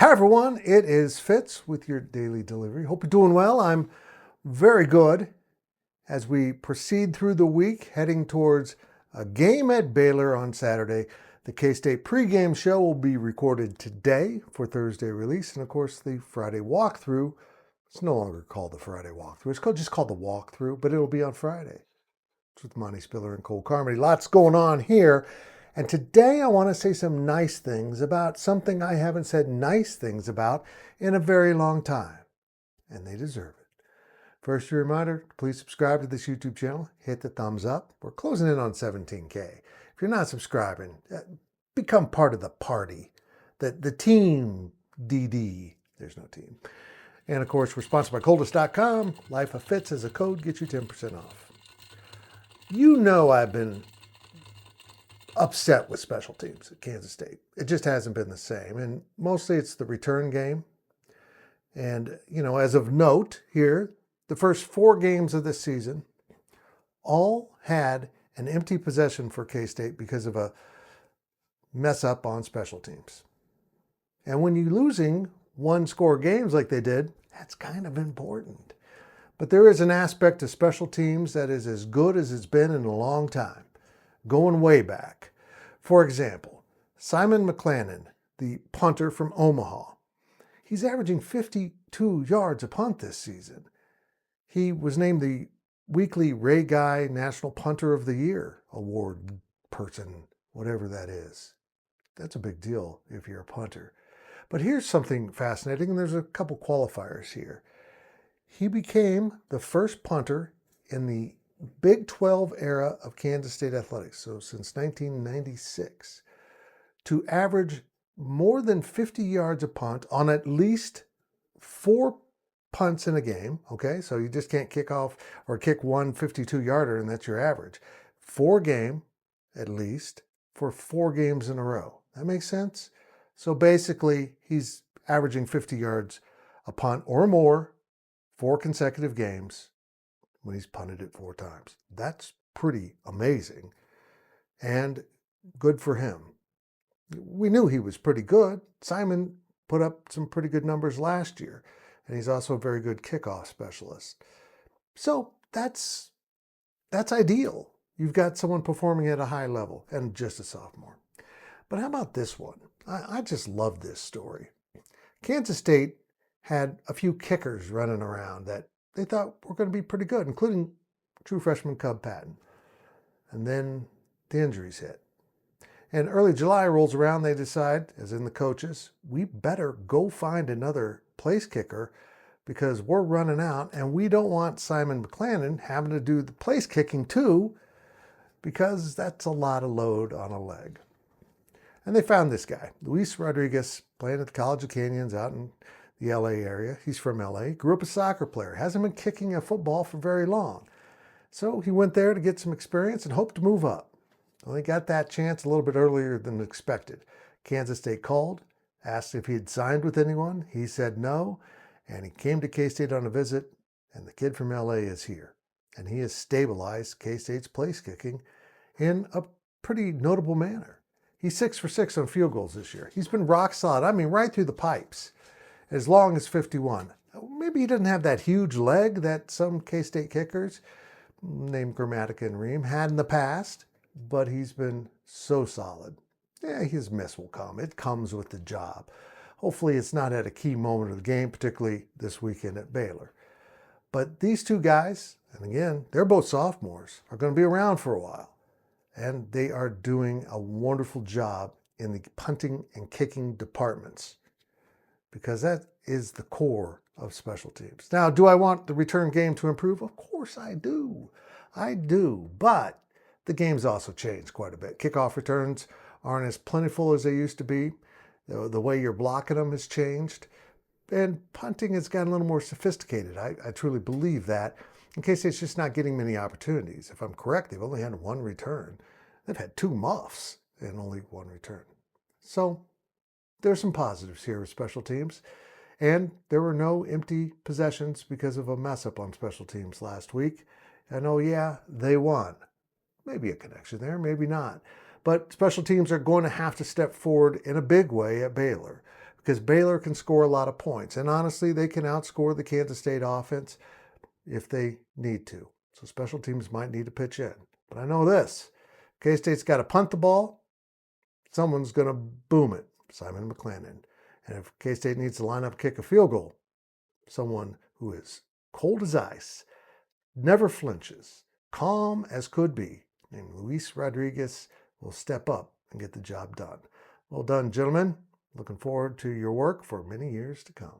Hi everyone, it is Fitz with your daily delivery. Hope you're doing well. I'm very good as we proceed through the week, heading towards a game at Baylor on Saturday. The K-State pregame show will be recorded today for Thursday release, and of course the Friday walkthrough. It's no longer called the Friday walkthrough. It's just called the walkthrough, but it'll be on Friday. It's with Monty Spiller and Cole Carmody. Lots going on here. And today I want to say some nice things about something I haven't said nice things about in a very long time. And they deserve it. First, a reminder, please subscribe to this YouTube channel. Hit the thumbs up. We're closing in on 17K. If you're not subscribing, become part of the party. The team DD. There's no team. And of course, we're sponsored by Coldest.com. Life of Fitz as a code gets you 10% off. You know I've been upset with special teams at Kansas State. It just hasn't been the same. And mostly it's the return game. And, as of note here, the first 4 games of this season all had an empty possession for K-State because of a mess up on special teams. And when you're losing 1-score games like they did, that's kind of important. But there is an aspect of special teams that is as good as it's been in a long time, going way back. For example, Simon McClannan, the punter from Omaha, he's averaging 52 yards a punt this season. He was named the weekly Ray Guy National Punter of the Year award person, whatever that is. That's a big deal if you're a punter. But here's something fascinating, and there's a couple qualifiers here. He became the first punter in the Big 12 era of Kansas State athletics, so since 1996, to average more than 50 yards a punt on at least 4 punts in a game, okay? So you just can't kick off or kick one 52-yarder and that's your average. 4 game, at least, for 4 games in a row. That makes sense? So basically, he's averaging 50 yards a punt or more 4 consecutive games when he's punted it 4 times. That's pretty amazing and good for him. We knew he was pretty good. Simon put up some pretty good numbers last year, and he's also a very good kickoff specialist. So that's ideal. You've got someone performing at a high level and just a sophomore. But how about this one? I just love this story. Kansas State had a few kickers running around that they thought were going to be pretty good, including true freshman Cub Patton. And then the injuries hit. And early July rolls around, they decide, as in the coaches, we better go find another place kicker because we're running out and we don't want Simon McClannan having to do the place kicking too because that's a lot of load on a leg. And they found this guy, Luis Rodriguez, playing at the College of Canyons out in the LA area. He's from LA, grew up a soccer player, hasn't been kicking a football for very long. So he went there to get some experience and hoped to move up. Well, he got that chance a little bit earlier than expected. Kansas State called, asked if he had signed with anyone. He said no, and he came to K-State on a visit, and the kid from LA is here. And he has stabilized K-State's place kicking in a pretty notable manner. He's 6 for 6 on field goals this year. He's been rock solid. I mean, right through the pipes. As long as 51. Maybe he doesn't have that huge leg that some K-State kickers, named Grammatica and Ream, had in the past, but he's been so solid. Yeah, his miss will come. It comes with the job. Hopefully it's not at a key moment of the game, particularly this weekend at Baylor. But these 2 guys, and again, they're both sophomores, are going to be around for a while. And they are doing a wonderful job in the punting and kicking departments, because that is the core of special teams. Now, do I want the return game to improve? Of course I do. I do. But the game's also changed quite a bit. Kickoff returns aren't as plentiful as they used to be. The way you're blocking them has changed. And punting has gotten a little more sophisticated. I truly believe that. In case it's just not getting many opportunities. If I'm correct, they've only had 1 return. They've had 2 muffs and only 1 return. So there's some positives here with special teams. And there were no empty possessions because of a mess up on special teams last week. And oh yeah, they won. Maybe a connection there, maybe not. But special teams are going to have to step forward in a big way at Baylor. because Baylor can score a lot of points. And honestly, they can outscore the Kansas State offense if they need to. So special teams might need to pitch in. But I know this. K-State's got to punt the ball. Someone's going to boom it. Simon McClannan. And if K-State needs to line up, kick a field goal, someone who is cold as ice, never flinches, calm as could be, named Luis Rodriguez, will step up and get the job done. Well done, gentlemen. Looking forward to your work for many years to come.